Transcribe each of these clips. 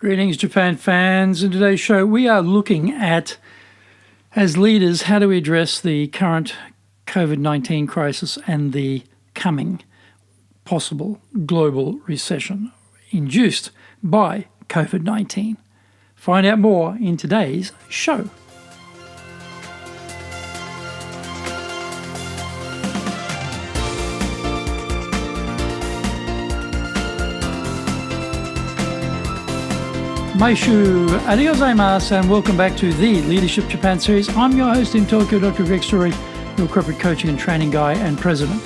Greetings, Japan fans. In today's show, we are looking at, as leaders, how do we address the current COVID-19 crisis and the coming possible global recession induced by COVID-19. Find out more in today's show. Maishu arigatou gozaimasu, and welcome back to the Leadership Japan series. I'm your host in Tokyo, Dr. Greg Story, your corporate coaching and training guy and president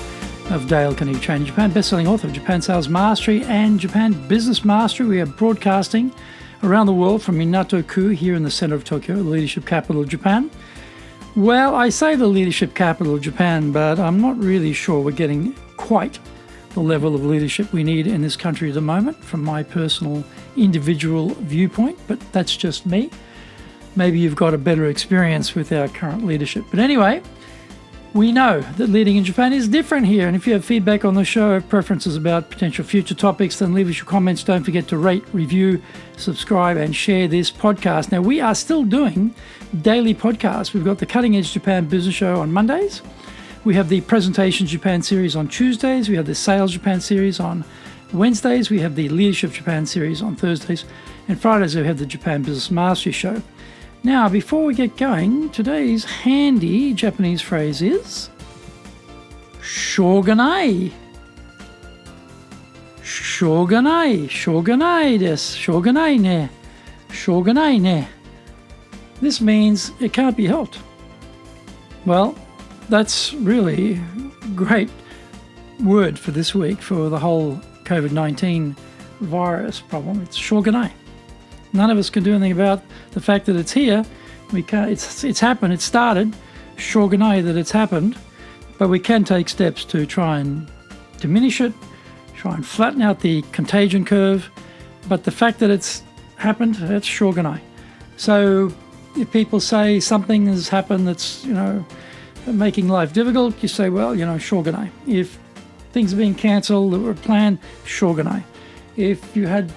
of Dale Carnegie Training Japan, best-selling author of Japan Sales Mastery and Japan Business Mastery. We are broadcasting around the world from Minato-ku here in the center of Tokyo, the leadership capital of Japan. Well, I say the leadership capital of Japan, but I'm not really sure we're getting quite the level of leadership we need in this country at the moment, from my personal individual viewpoint, but that's just me. Maybe you've got a better experience with our current leadership. But anyway, we know that leading in Japan is different here, and if you have feedback on the show, preferences about potential future topics, then leave us your comments. Don't forget to rate, review, subscribe, and share this podcast. Now, we are still doing daily podcasts. We've got the Cutting Edge Japan Business Show on Mondays. We have the Presentation Japan series on Tuesdays. We have the Sales Japan series on Wednesdays. We have the Leadership Japan series on Thursdays. And Fridays we have the Japan Business Mastery Show. Now, before we get going, today's handy Japanese phrase is shogunai. Shogunai. Shogunai desu. Shogunai ne. Shogunai ne. This means it can't be helped. Well, that's really a great word for this week for the whole COVID-19 virus problem. It's shogunai. None of us can do anything about the fact that it's here. We can't. It's happened. It started. Shogunai that it's happened, but we can take steps to try and diminish it, try and flatten out the contagion curve. But the fact that it's happened, that's shogunai. So if people say something has happened that's making life difficult, you say, well, shogunai. If things are being cancelled that were planned, shogunai. If you had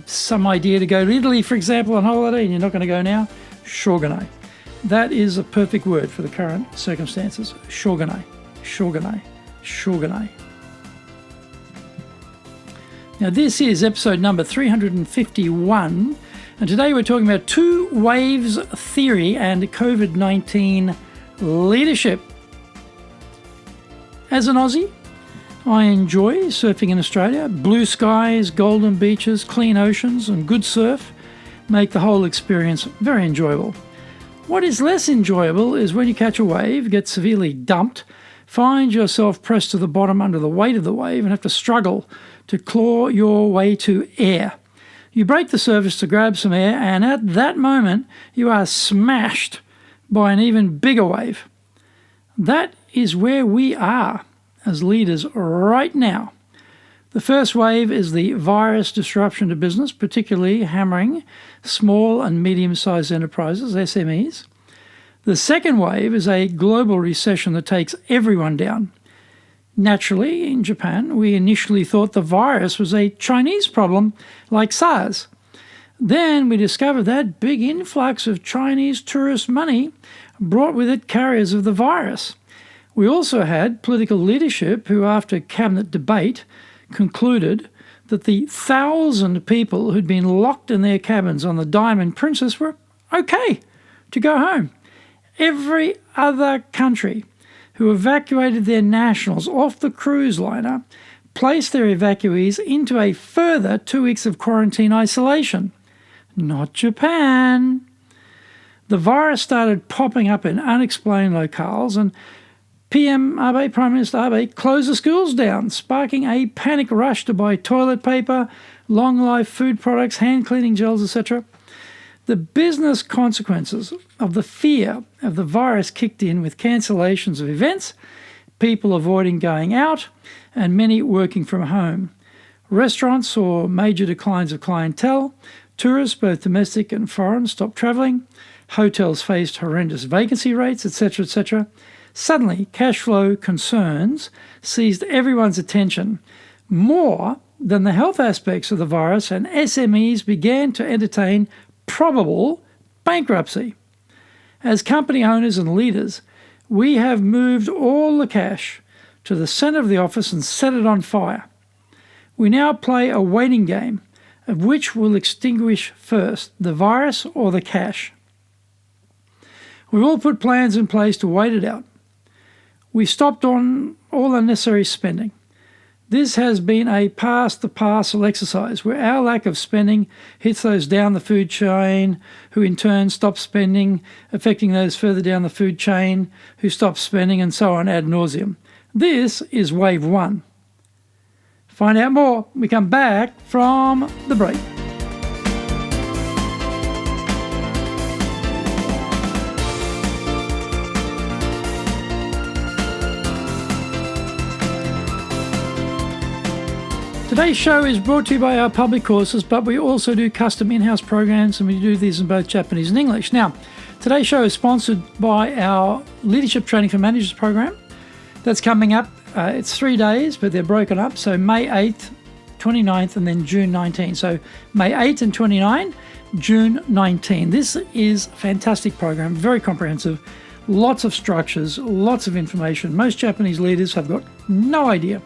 some idea to go to Italy, for example, on holiday, and you're not going to go now, shogunai. That is a perfect word for the current circumstances. Shogunai, shogunai, shogunai. Now, this is episode number 351, and today we're talking about two waves theory and COVID-19 leadership. As an Aussie, I enjoy surfing in Australia. Blue skies, golden beaches, clean oceans, and good surf make the whole experience very enjoyable. What is less enjoyable is when you catch a wave, get severely dumped, find yourself pressed to the bottom under the weight of the wave, and have to struggle to claw your way to air. You break the surface to grab some air, and at that moment, you are smashed by an even bigger wave. That is where we are as leaders right now. The first wave is the virus disruption to business, particularly hammering small and medium-sized enterprises, SMEs. The second wave is a global recession that takes everyone down. Naturally, in Japan, we initially thought the virus was a Chinese problem like SARS. Then we discovered that big influx of Chinese tourist money brought with it carriers of the virus. We also had political leadership who, after cabinet debate, concluded that the 1,000 people who'd been locked in their cabins on the Diamond Princess were okay to go home. Every other country who evacuated their nationals off the cruise liner placed their evacuees into a further 2 weeks of quarantine isolation. Not Japan. The virus started popping up in unexplained locales, and PM Abe, Prime Minister Abe, closed the schools down, sparking a panic rush to buy toilet paper, long-life food products, hand-cleaning gels, etc. The business consequences of the fear of the virus kicked in with cancellations of events, people avoiding going out, and many working from home. Restaurants saw major declines of clientele. Tourists, both domestic and foreign, stopped travelling. Hotels faced horrendous vacancy rates, etc., etc. Suddenly, cash flow concerns seized everyone's attention more than the health aspects of the virus, and SMEs began to entertain probable bankruptcy. As company owners and leaders, we have moved all the cash to the centre of the office and set it on fire. We now play a waiting game of which will extinguish first, the virus or the cash. We've all put plans in place to wait it out. We stopped on all unnecessary spending. This has been a pass-the-parcel exercise where our lack of spending hits those down the food chain, who in turn stop spending, affecting those further down the food chain, who stop spending, and so on ad nauseum. This is wave one. Find out more when we come back from the break. Today's show is brought to you by our public courses, but we also do custom in-house programs, and we do these in both Japanese and English. Now, today's show is sponsored by our Leadership Training for Managers program. That's coming up. It's 3 days, but they're broken up. So May 8th, 29th, and then June 19th. So May 8th and 29th, June 19th. This is a fantastic program, very comprehensive, lots of structures, lots of information. Most Japanese leaders have got no idea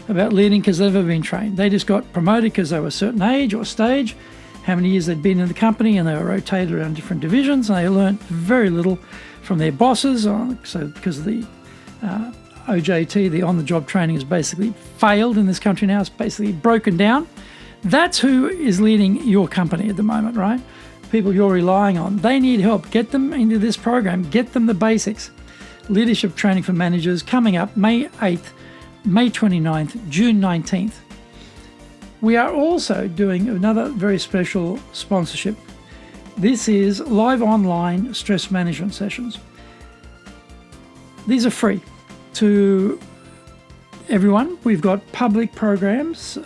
about leading because they've never been trained. They just got promoted because they were a certain age or stage, how many years they'd been in the company, and they were rotated around different divisions, and they learned very little from their bosses. So because the OJT, the on-the-job training, has basically failed in this country now. It's basically broken down. That's who is leading your company at the moment, right? People you're relying on. They need help. Get them into this program. Get them the basics. Leadership Training for Managers coming up May 8th, May 29th, June 19th. We are also doing another very special sponsorship. This is live online stress management sessions. These are free to everyone. We've got public programs.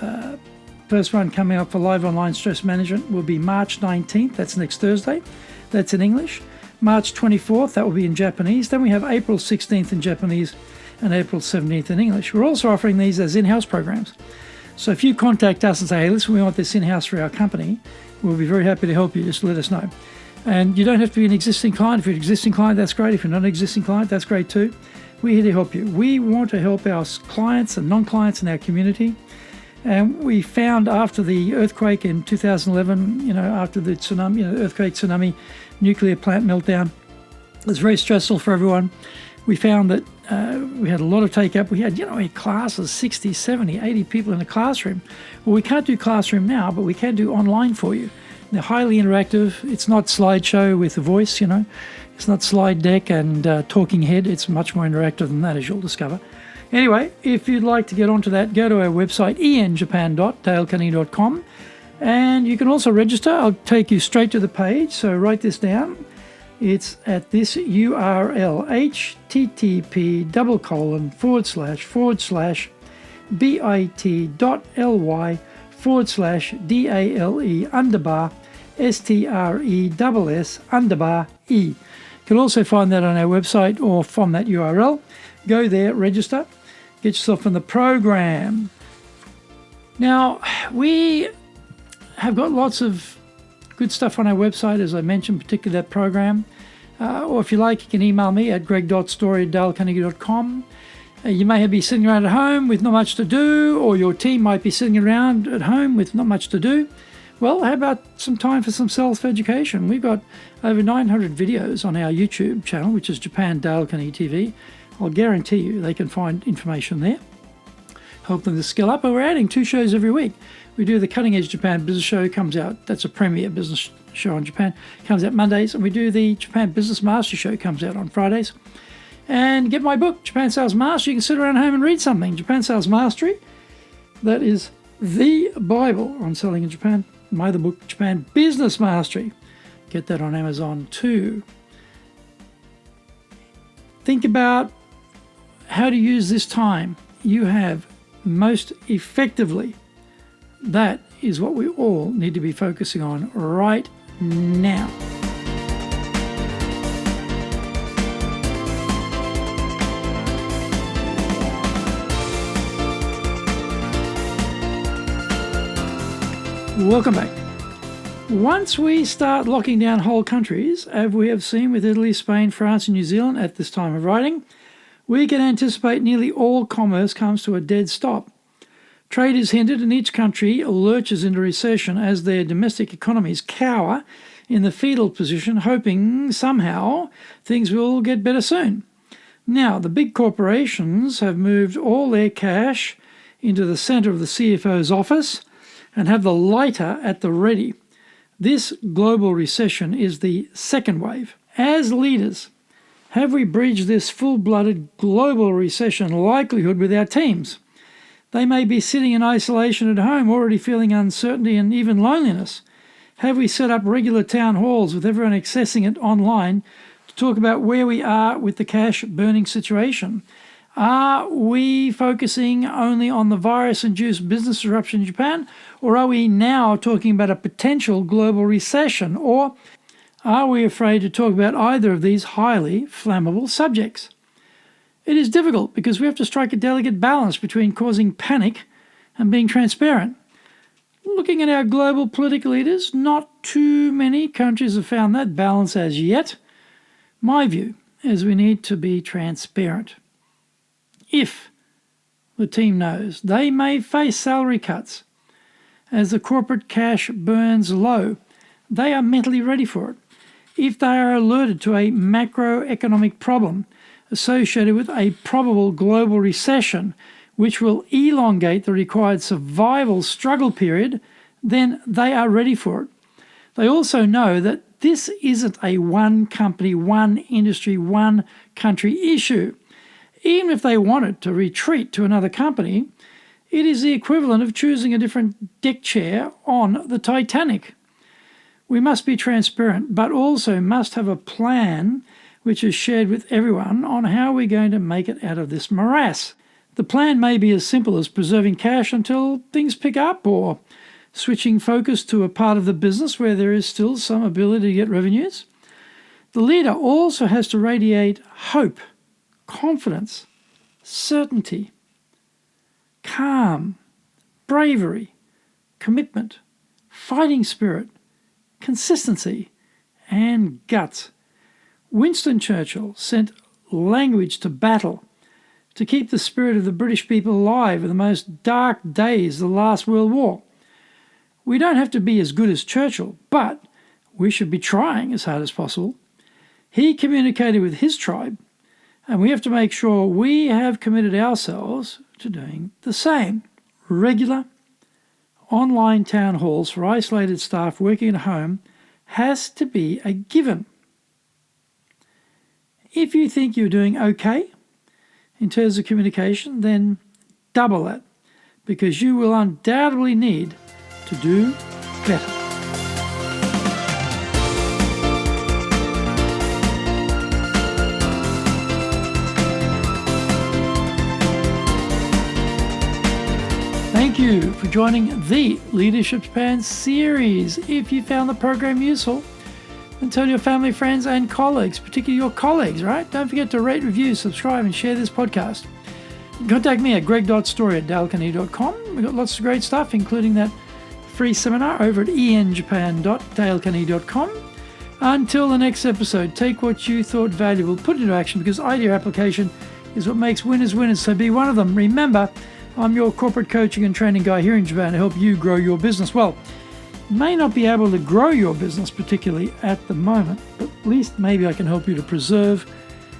First one coming up for live online stress management will be March 19th. That's next Thursday. That's in English. March 24th, that will be in Japanese. Then we have April 16th in Japanese and April 17th in English. We're also offering these as in-house programs. So if you contact us and say, hey, listen, we want this in-house for our company, we'll be very happy to help you. Just let us know. And you don't have to be an existing client. If you're an existing client, that's great. If you're not an existing client, that's great too. We're here to help you. We want to help our clients and non-clients in our community. And we found after the earthquake in 2011, after the tsunami, earthquake, tsunami, nuclear plant meltdown, it was very stressful for everyone. We found that we had a lot of take-up. We had, classes, 60, 70, 80 people in a classroom. Well, we can't do classroom now, but we can do online for you. They're highly interactive. It's not slideshow with a voice, It's not slide deck and talking head. It's much more interactive than that, as you'll discover. Anyway, if you'd like to get onto that, go to our website, enjapan.dalecarnegie.com, and you can also register. I'll take you straight to the page, so write this down. It's at this URL, http://bit.ly/DALE_STRESS_E. You can also find that on our website or from that URL. Go there, register, get yourself in the program. Now, we have got lots of good stuff on our website, as I mentioned, particularly that program. Or if you like, you can email me at greg.story@dalecarnegie.com. You may be sitting around at home with not much to do, or your team might be sitting around at home with not much to do. Well, how about some time for some self-education? We've got over 900 videos on our YouTube channel, which is Japan Dale Carnegie TV. I'll guarantee you they can find information there. Help them to skill up. But we're adding 2 shows every week. We do the Cutting Edge Japan Business Show, comes out. That's a premier business show in Japan. Comes out Mondays. And we do the Japan Business Mastery Show, comes out on Fridays. And get my book, Japan Sales Mastery. You can sit around home and read something. Japan Sales Mastery. That is the Bible on selling in Japan. My other book, Japan Business Mastery. Get that on Amazon too. Think about how to use this time you have most effectively. That is what we all need to be focusing on right now. Welcome back. Once we start locking down whole countries, as we have seen with Italy, Spain, France and New Zealand at this time of writing, we can anticipate nearly all commerce comes to a dead stop. Trade is hindered and each country lurches into recession as their domestic economies cower in the fetal position, hoping somehow things will get better soon. Now, the big corporations have moved all their cash into the centre of the CFO's office and have the lighter at the ready. This global recession is the second wave. As leaders, have we bridged this full-blooded global recession likelihood with our teams? They may be sitting in isolation at home, already feeling uncertainty and even loneliness. Have we set up regular town halls with everyone accessing it online to talk about where we are with the cash burning situation? Are we focusing only on the virus-induced business disruption in Japan, or are we now talking about a potential global recession, or are we afraid to talk about either of these highly flammable subjects? It is difficult because we have to strike a delicate balance between causing panic and being transparent. Looking at our global political leaders, not too many countries have found that balance as yet. My view is we need to be transparent. If the team knows they may face salary cuts as the corporate cash burns low, they are mentally ready for it. If they are alerted to a macroeconomic problem associated with a probable global recession, which will elongate the required survival struggle period, then they are ready for it. They also know that this isn't a one company, one industry, one country issue. Even if they wanted to retreat to another company, it is the equivalent of choosing a different deck chair on the Titanic. We must be transparent, but also must have a plan which is shared with everyone on how we're going to make it out of this morass. The plan may be as simple as preserving cash until things pick up, or switching focus to a part of the business where there is still some ability to get revenues. The leader also has to radiate hope, confidence, certainty, calm, bravery, commitment, fighting spirit, consistency, and guts. Winston Churchill sent language to battle to keep the spirit of the British people alive in the most dark days of the last World War. We don't have to be as good as Churchill, but we should be trying as hard as possible. He communicated with his tribe, and we have to make sure we have committed ourselves to doing the same. Regular online town halls for isolated staff working at home has to be a given. If you think you're doing okay in terms of communication, then double that, because you will undoubtedly need to do better. Thank you for joining the Leadership Span series. If you found the program useful, then tell your family, friends, and colleagues, particularly your colleagues, right? Don't forget to rate, review, subscribe, and share this podcast. Contact me at greg.story@dalecarnegie.com. We've got lots of great stuff, including that free seminar over at enjapan.dalecarnegie.com. Until the next episode, take what you thought valuable, put it into action, because idea application is what makes winners winners, so be one of them. Remember, I'm your corporate coaching and training guy here in Japan to help you grow your business. Well, may not be able to grow your business particularly at the moment, but at least maybe I can help you to preserve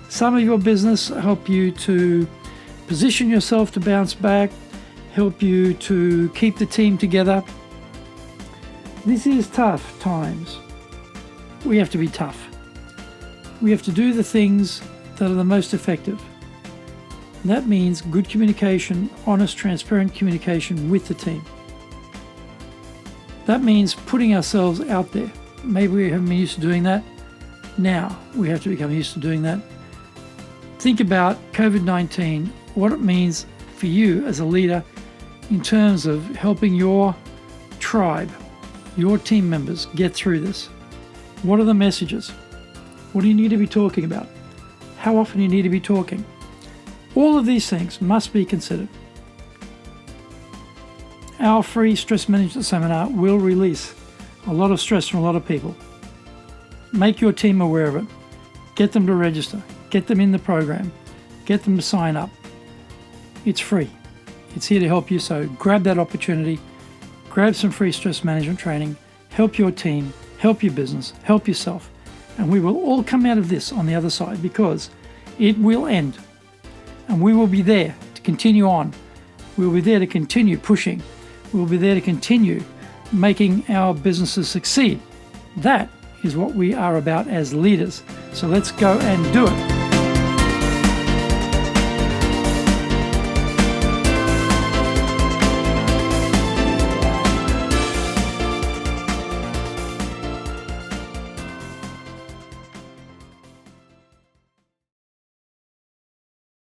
some of your business, help you to position yourself to bounce back, help you to keep the team together. This is tough times. We have to be tough. We have to do the things that are the most effective. And that means good communication, honest, transparent communication with the team. That means putting ourselves out there. Maybe we haven't been used to doing that. Now we have to become used to doing that. Think about COVID-19, what it means for you as a leader in terms of helping your tribe, your team members get through this. What are the messages? What do you need to be talking about? How often do you need to be talking? All of these things must be considered. our free stress management seminar will release a lot of stress from a lot of people. Make your team aware of it. Get them to register. Get them in the program. Get them to sign up. It's free. It's here to help you, so grab that opportunity. Grab some free stress management training. Help your team. Help your business. Help yourself. And we will all come out of this on the other side, because it will end. And we will be there to continue on. We'll be there to continue pushing. We'll be there to continue making our businesses succeed. That is what we are about as leaders. So let's go and do it.